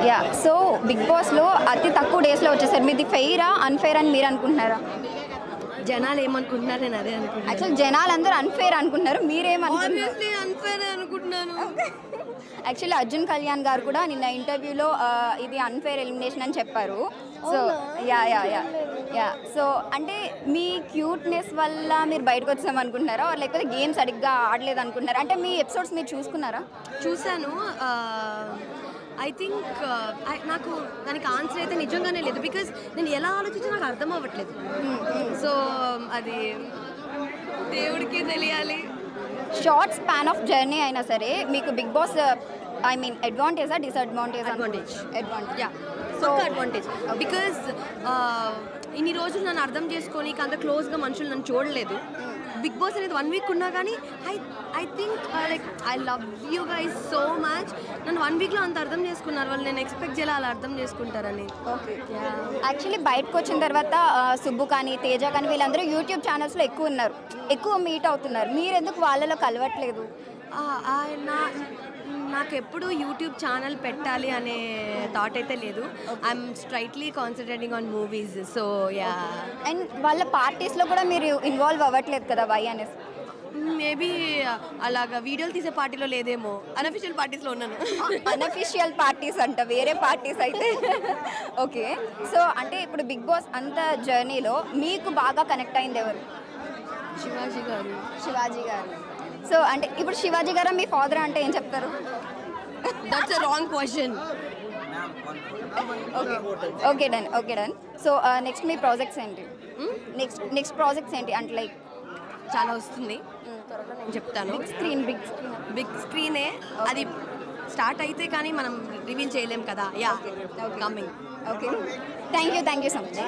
Yeah so big బాస్లో అతి తక్కువ డేస్లో వచ్చేసారు. మీది ఫెయిరా అన్ఫెయిర్ అని మీరు అనుకుంటున్నారా? జనాలు ఏమనుకుంటున్నారు నేను అదే అనుకుంటున్నాను. యాక్చువల్ జనాలు అందరూ అన్ఫెయిర్ అనుకుంటున్నారు, మీరేమనుకుంటున్నారు? అన్ఫేర్ అనుకుంటున్నాను. యాక్చువల్లీ అర్జున్ కళ్యాణ్ గారు కూడా నిన్న ఇంటర్వ్యూలో ఇది అన్ఫెయిర్ ఎలిమినేషన్ అని చెప్పారు. సో యా సో అంటే మీ క్యూట్నెస్ వల్ల మీరు బయటకు వచ్చాం అనుకుంటున్నారా, లేకపోతే గేమ్ సరిగ్గా ఆడలేదు అనుకుంటున్నారా? అంటే మీ ఎపిసోడ్స్ మీరు చూసుకున్నారా? చూశాను. ఐ థింక్ నాకు దానికి ఆన్సర్ అయితే నిజంగానే లేదు. బికాజ్ నేను ఎలా ఆలోచించి నాకు అర్థం అవ్వట్లేదు. సో అది దేవుడికే తెలియాలి. షార్ట్ స్పాన్ ఆఫ్ జర్నీ అయినా సరే మీకు బిగ్ బాస్ ఐ మీన్ అడ్వాంటేజా disadvantage? Yeah so advantage. Because ఇన్ని రోజులు నన్ను అర్థం చేసుకొని అంత క్లోజ్గా మనుషులు నన్ను చూడలేదు. బిగ్ బాస్ అనేది 1 వీక్ ఉన్నా కానీ I think like I love you guys so much. నన్ను 1 వీక్లో అంత అర్థం చేసుకున్నారు వాళ్ళు. నేను ఎక్స్పెక్ట్ చేయాలి అలా అర్థం చేసుకుంటారని. ఓకే. యాక్చువల్లీ బయటకు వచ్చిన తర్వాత సుబ్బు కానీ తేజ కానీ వీళ్ళందరూ యూట్యూబ్ ఛానల్స్లో ఎక్కువ ఉన్నారు, ఎక్కువ మీట్ అవుతున్నారు. మీరు ఎందుకు వాళ్ళలో కలవట్లేదు? నాకు ఎప్పుడు యూట్యూబ్ ఛానల్ పెట్టాలి అనే థాట్ అయితే లేదు. I'm straightly concentrating on movies. So yeah. And వాళ్ళ పార్టీస్లో కూడా మీరు ఇన్వాల్వ్ అవ్వట్లేదు కదా, వై అనేసి? మేబీ అలాగా వీడియోలు తీసే పార్టీలో లేదేమో, అన్అఫిషియల్ పార్టీస్లో ఉన్నాను. అన్అఫిషియల్ పార్టీస్ అంట, వేరే పార్టీస్ అయితే. ఓకే. సో అంటే ఇప్పుడు బిగ్ బాస్ అంత జర్నీలో మీకు బాగా కనెక్ట్ అయింది ఎవరు? శివాజీ గారు. సో అంటే ఇప్పుడు శివాజీ గారు మీ ఫాదర్ అంటే ఏం చెప్తారు? That's a wrong question. Okay done. So next me projects ఏంటి? నెక్స్ట్ ప్రాజెక్ట్స్ ఏంటి అంటే లైక్? చాలా వస్తుంది, త్వరలో నేను చెప్తాను. బిగ్ స్క్రీనే అది స్టార్ట్ అయితే కానీ మనం రివీల్ చేయలేం కదా. Yeah coming. Okay thank you so much.